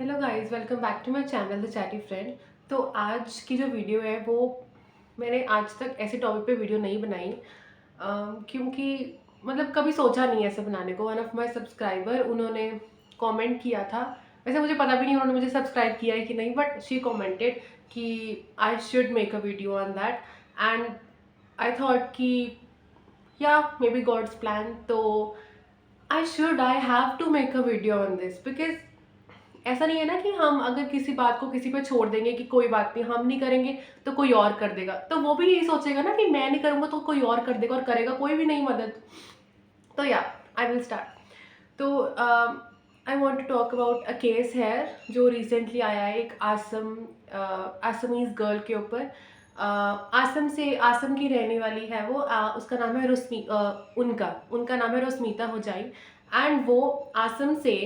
Hello guys, welcome back to my channel the chatty friend. तो आज की जो वीडियो है वो मैंने आज तक ऐसे टॉपिक पे वीडियो नहीं बनाई, क्योंकि मतलब कभी सोचा नहीं है ऐसे बनाने को। वन ऑफ माय सब्सक्राइबर उन्होंने कमेंट किया था। वैसे मुझे पता भी नहीं उन्होंने मुझे सब्सक्राइब किया है कि नहीं, बट शी कमेंटेड कि I should make a video on that. And I thought कि yeah maybe God's plan, तो I have to make a video on this. Because ऐसा नहीं है ना कि हम अगर किसी बात को किसी पे छोड़ देंगे कि कोई बात नहीं, हम नहीं करेंगे तो कोई और कर देगा, तो वो भी यही सोचेगा ना कि मैं नहीं करूँगा तो कोई और कर देगा, और करेगा कोई भी नहीं मदद। तो या आई विल स्टार्ट। तो I want to talk about a case है जो रिसेंटली आया है, एक आसमीज गर्ल के ऊपर। आसम की रहने वाली है वो। उसका नाम है उनका उनका नाम है रोस्मीता होजाई। एंड वो आसम से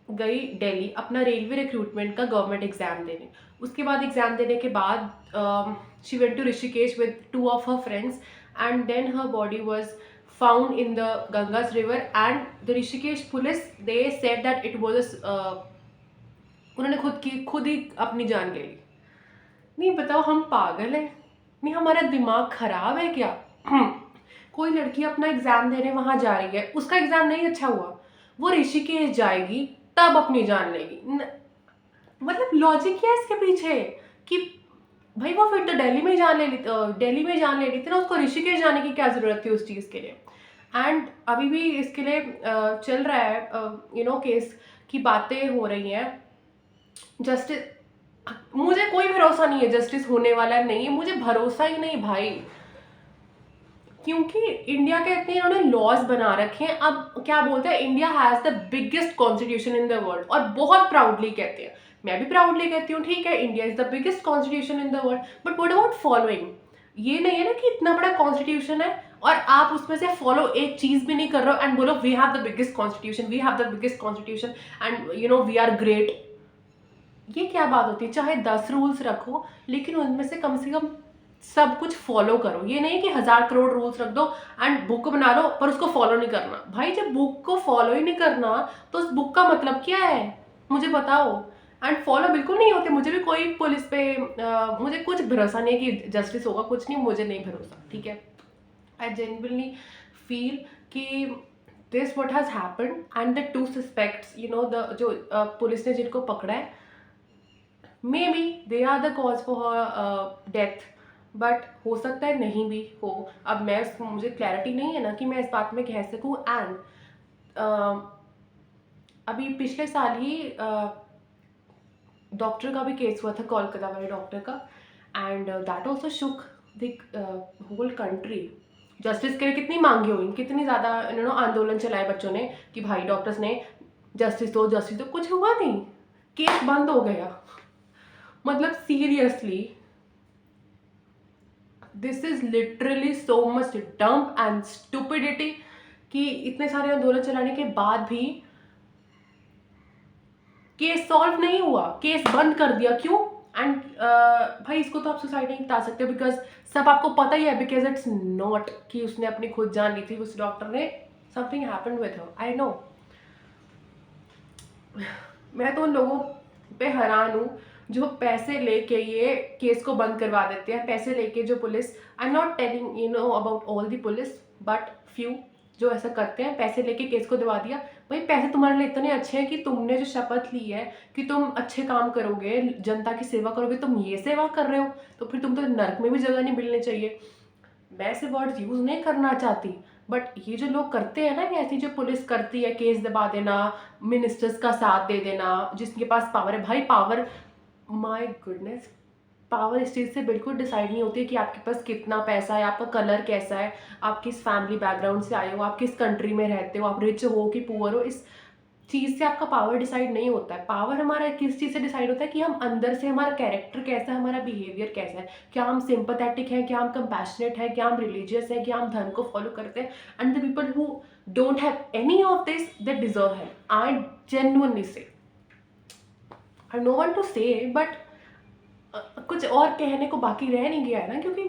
गई दिल्ली अपना रेलवे रिक्रूटमेंट का गवर्नमेंट एग्जाम देने। उसके बाद एग्जाम देने के बाद she went to Rishikesh with two of her friends, and then her body was found in the Gangas river, and the Rishikesh police, they said that it was उन्होंने खुद ही अपनी जान ले ली। नहीं, बताओ हम पागल हैं? नहीं, हमारा दिमाग खराब है क्या? कोई लड़की अपना एग्जाम देने वहां जा रही है, उसका एग्जाम नहीं अच्छा हुआ, वो ऋषिकेश जाएगी तब अपनी जान लेगी मतलब लॉजिक क्या है इसके पीछे? कि भाई वो फिर तो दिल्ली में जान ले ली थी ना, उसको ऋषिकेश जाने की क्या जरूरत थी उस चीज के लिए? एंड अभी भी इसके लिए चल रहा है केस की बातें हो रही हैं। जस्टिस, मुझे कोई भरोसा नहीं है जस्टिस होने वाला है नहीं है, मुझे भरोसा ही नहीं भाई। क्योंकि इंडिया के इतने इन्होंने लॉज बना रखे हैं। अब क्या बोलते हैं, India has the biggest constitution in the world, और बहुत प्राउडली कहते हैं। मैं भी प्राउडली कहती हूँ, ठीक है, India is the biggest constitution in the world, but what about following? ये नहीं है ना कि इतना बड़ा कॉन्स्टिट्यूशन है और आप उसमें से फॉलो एक चीज भी नहीं कर रहे हो एंड बोलो we have the biggest constitution, we have the biggest constitution and we are great. ये क्या बात होती है? चाहे 10 रूल्स रखो, लेकिन उनमें से कम सब कुछ फॉलो करो। ये नहीं कि 1000 करोड़ रूल्स रख दो एंड बुक बना लो पर उसको फॉलो नहीं करना। भाई जब बुक को फॉलो ही नहीं करना तो उस बुक का मतलब क्या है? मुझे बताओ। एंड फॉलो बिल्कुल नहीं होते। मुझे भी कोई पुलिस पे मुझे कुछ भरोसा नहीं है कि जस्टिस होगा, कुछ नहीं, मुझे नहीं भरोसा, ठीक है। आई जेन्युइनली फील कि this what has happened and the two suspects, the जो पुलिस ने जिनको पकड़ा है, may be they are the cause for her death, but हो सकता है नहीं भी हो। अब मुझे क्लैरिटी नहीं है ना कि मैं इस बात में कह सकूँ। एंड अभी पिछले साल ही डॉक्टर का भी केस हुआ था, कोलकाता वाले डॉक्टर का, and that also shook the whole country. Justice के लिए कितनी मांगी हुई, कितनी ज़्यादा आंदोलन चलाए बच्चों ने कि भाई डॉक्टर्स ने जस्टिस दो, जस्टिस दो। कुछ हुआ नहीं, केस बंद हो गया। मतलब seriously, this is literally so much dump and stupidity कि इतने सारे आंदोलन चलाने के बाद भी केस सॉल्व नहीं हुआ, केस बंद कर दिया। क्यों? एंड भाई इसको तो आप सुसाइड नहीं बता सकते, बिकॉज सब आपको पता ही है, बिकॉज इट्स नॉट कि उसने अपनी खुद जान ली थी, उस डॉक्टर ने, something happened with her, I know. मैं तो उन लोगों पे हैरान हूँ जो पैसे लेके ये केस को बंद करवा देते हैं। पैसे लेके जो police, I am not telling about all the police, but few जो ऐसा करते हैं, पैसे लेके केस को दबा दिया। भाई पैसे तुम्हारे लिए इतने अच्छे हैं कि तुमने जो शपथ ली है कि तुम अच्छे काम करोगे, जनता की सेवा करोगे, तुम ये सेवा कर रहे हो, तो फिर तुम तो नर्क में भी जगह नहीं मिलनी चाहिए। मैं ऐसे वर्ड्स यूज़ नहीं करना चाहती, बट ये जो लोग करते हैं ना, ये ऐसी जो पुलिस करती है, केस दबा देना, मिनिस्टर्स का साथ दे देना, जिसके पास पावर है। भाई पावर, माय गुडनेस, पावर इस चीज़ से बिल्कुल डिसाइड नहीं होती है कि आपके पास कितना पैसा है, आपका कलर कैसा है, आप किस फैमिली बैकग्राउंड से आए हो, आप किस कंट्री में रहते हो, आप रिच हो कि पुअर हो। इस चीज़ से आपका पावर डिसाइड नहीं होता है। पावर हमारा किस चीज़ से डिसाइड होता है कि हम अंदर से, हमारा कैरेक्टर कैसा है, हमारा बिहेवियर कैसा है, क्या हम सिंपैथेटिक हैं, क्या हम कंपैशनेट हैं, क्या हम रिलीजियस हैं, क्या हम धर्म को फॉलो करते हैं। And the people who don't have any of this, they deserve है। आई जेन्युइनली से, आई नो वन टू से, बट कुछ और कहने को बाकी रह नहीं गया है ना, क्योंकि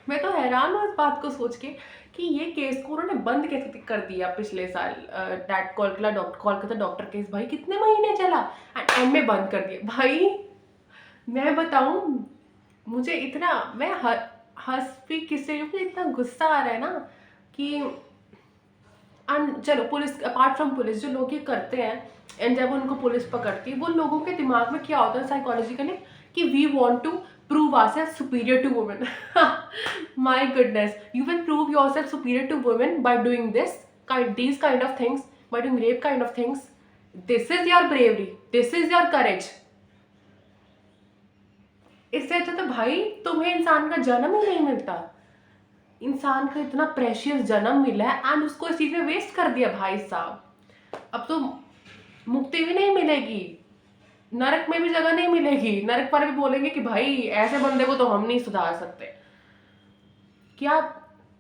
मैं तो हैरान हूँ इस बात को सोच के कि ये केस को उन्होंने बंद कैसे कर दिया पिछले साल। दैट कोलकाता डॉक्टर केस भाई कितने महीने चला एंड एंड में बंद कर दिया। भाई मैं बताऊं, मुझे इतना मैं हंस भी किससे, मुझे इतना गुस्सा आ रहा है ना कि चलो पुलिस, अपार्ट फ्रॉम पुलिस, जो लोग ये करते हैं एंड जब उनको पुलिस पकड़ती है, वो लोगों के दिमाग में क्या होता है साइकोलॉजिकली कि we want to prove ourselves superior to women. My goodness, you will prove yourself superior to women by doing these kind of things, by doing rape kind of things. This is your bravery, this is your courage. इससे अच्छा तो भाई तुम्हें इंसान का जन्म ही नहीं मिलता। इंसान का इतना प्रेशियस जन्म मिला है एंड उसको इस चीज में वेस्ट कर दिया भाई साहब। अब तो मुक्ति भी नहीं मिलेगी, नरक में भी जगह नहीं मिलेगी। नरक पर भी बोलेंगे कि भाई ऐसे बंदे को तो हम नहीं सुधार सकते। क्या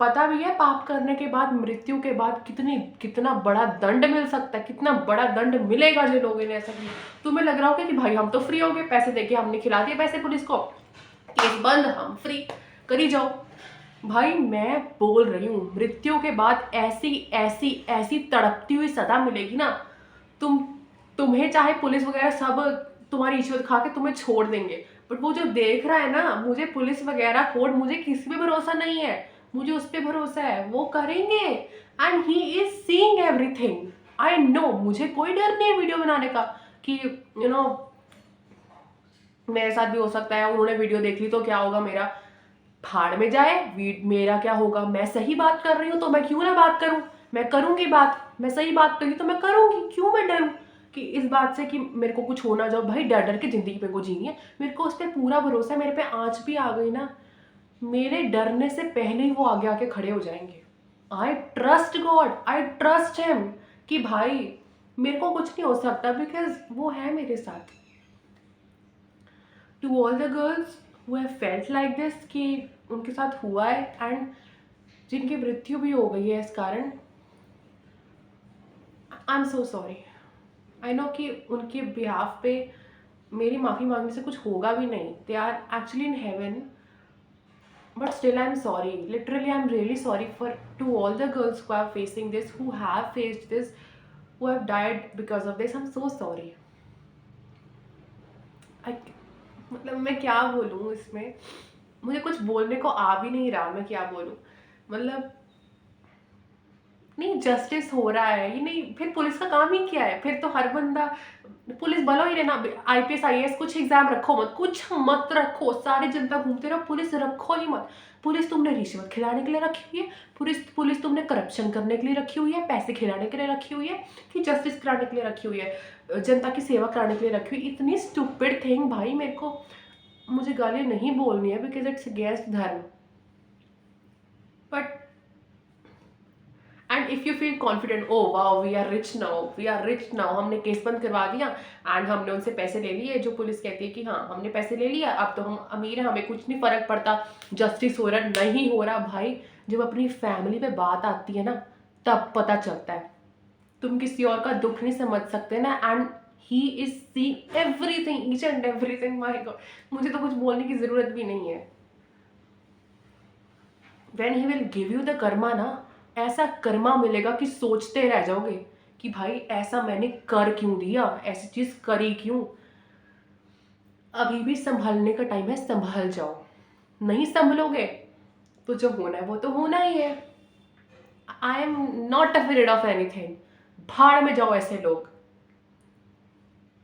पता भी है पाप करने के बाद, मृत्यु के बाद कितना बड़ा दंड मिल सकता है, कितना बड़ा दंड मिलेगा जो लोगों ने ऐसा किया। तुम्हें लग रहा होगा कि भाई हम तो फ्री हो गए, पैसे देके हमने खिला दिए पैसे पुलिस को, केस बंद, हम फ्री, करी जाओ। भाई मैं बोल रही हूँ, मृत्यु के बाद ऐसी ऐसी ऐसी तड़पती हुई सजा मिलेगी ना, तुम्हें चाहे पुलिस वगैरह सब तुम्हारी रिश्वत खा के तुम्हें छोड़ देंगे, बट वो जो देख रहा है ना, मुझे पुलिस वगैरह कोर्ट, मुझे किसी पे भरोसा नहीं है, मुझे उस पर भरोसा है, वो करेंगे and he is seeing everything. I know, मुझे कोई डर नहीं है वीडियो बनाने का कि यू नो मेरे साथ भी हो सकता है, उन्होंने वीडियो देख ली तो क्या होगा, मेरा फाड़ में जाए, मेरा क्या होगा। मैं सही बात कर रही हूँ तो मैं क्यों ना बात करूँ, मैं करूँगी बात, मैं सही बात करूँगी तो मैं करूँगी, क्यों मैं डरूँ कि इस बात से कि मेरे को कुछ हो ना जाओ। भाई डर डर के ज़िंदगी मेरे को जीनी है, मेरे को उस पर पूरा भरोसा है। मेरे पे आँच भी आ गई ना, मेरे डरने से पहले ही वो आगे आके खड़े हो जाएंगे। I trust God, I trust him कि भाई मेरे को कुछ नहीं हो सकता बिकॉज वो है मेरे साथ। To all the girls who have felt like this कि उनके साथ हुआ है एंड जिनकी मृत्यु भी हो गई है इस कारण, I am so sorry. I know कि उनके बिहाफ पे मेरी माफ़ी मांगने से कुछ होगा भी नहीं, they are actually in heaven, but still I'm sorry, literally I'm really sorry for to all the girls who are facing this, who have faced this, who have died because of this. I'm so sorry. I, मतलब मैं क्या बोलूँ इसमें, मुझे कुछ बोलने को आ भी नहीं रहा, मैं क्या बोलूँ। मतलब नहीं, जस्टिस हो रहा है, ये नहीं, फिर पुलिस का काम ही क्या है, फिर तो हर बंदा पुलिस बनो ही रहना। IPS IAS कुछ एग्जाम रखो मत, कुछ मत रखो, सारी जनता घूमते रहो, पुलिस रखो ही मत। पुलिस तुमने रिश्वत खिलाने के लिए रखी हुई है, पुलिस तुमने करप्शन करने के लिए रखी हुई है, पैसे खिलाने के लिए रखी हुई है, कि जस्टिस कराने के लिए रखी हुई है, जनता की सेवा कराने के लिए रखी हुई। इतनी स्टूपिड थिंग भाई, मेरे को, मुझे गाली नहीं बोलनी है because it's against dharma, but and if you feel confident, oh wow we are rich now, हमने केस बंद करवा दिया एंड हमने उनसे पैसे ले लिए, जो पुलिस कहती है कि हाँ हमने पैसे ले लिया, अब तो हम अमीर हैं, हमें कुछ नहीं फ़र्क पड़ता, जस्टिस हो रहा नहीं हो रहा। भाई जब अपनी फैमिली पे बात आती है ना, तब पता चलता है। तुम किसी और का दुख नहीं समझ सकते ना, and he is see everything, each and everything. My God, मुझे तो कुछ बोलने की ज़रूरत भी नहीं है। When he will give you the Karma ना, ऐसा कर्मा मिलेगा कि सोचते रह जाओगे कि भाई ऐसा मैंने कर क्यों दिया, ऐसी चीज़ करी क्यों। अभी भी संभलने का टाइम है, संभल जाओ। नहीं संभलोगे तो जो होना है वो तो होना ही है। I am not afraid of anything. भाड़ में जाओ ऐसे लोग।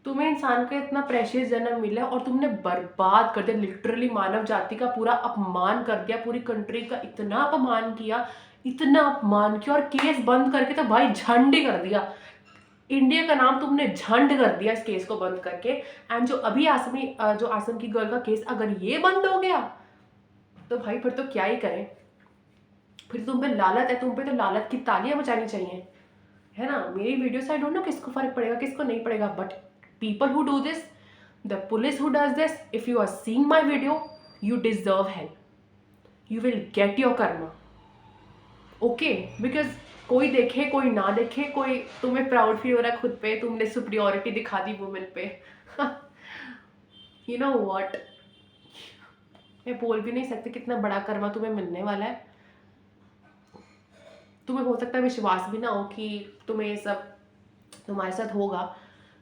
तुम्हें इंसान का इतना प्रेशियस जन्म मिला और तुमने बर्बाद कर दिया, लिटरली मानव जाति का पूरा अपमान कर दिया, पूरी कंट्री का इतना अपमान किया, इतना अपमान किया, और केस बंद करके तो भाई झंड ही कर दिया। इंडिया का नाम तुमने झंड कर दिया इस केस को बंद करके। एंड जो अभी आसम की गर्ल का केस, अगर ये बंद हो गया तो भाई फिर तो क्या ही करें। फिर तुम पे लालत है, तुम पे तो लालत की तालियां बजानी चाहिए, है ना। मेरी वीडियो से आई डोंट नो किसको फर्क पड़ेगा किसको नहीं पड़ेगा, but people who do this, the police who does this, if you are seeing my video, you deserve hell, you will get your karma, okay? Because कोई देखे कोई ना देखे, कोई तुम्हें प्राउड फील हो रहा है खुद पे, तुमने सुपरियोरिटी दिखा दी वुमेन पे। you know what, मैं बोल भी नहीं सकती कितना बड़ा कर्मा तुम्हें मिलने वाला है। तुम्हें हो सकता है विश्वास भी ना हो कि तुम्हें ये सब तुम्हारे साथ होगा,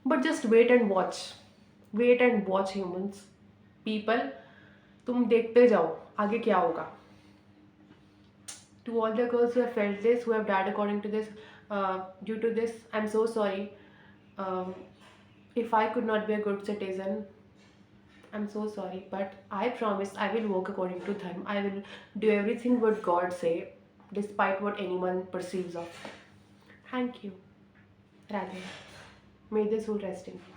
but just wait and watch humans people, तुम देखते जाओ आगे क्या होगा. To all the girls who have felt this, who have died according to this, due to this, I'm so sorry. um, if I could not be a good citizen, I'm so sorry, but I promise I will walk according to dharma. I will do everything what God say, despite what anyone perceives of. Thank you. Radhe. May this soul rest in peace.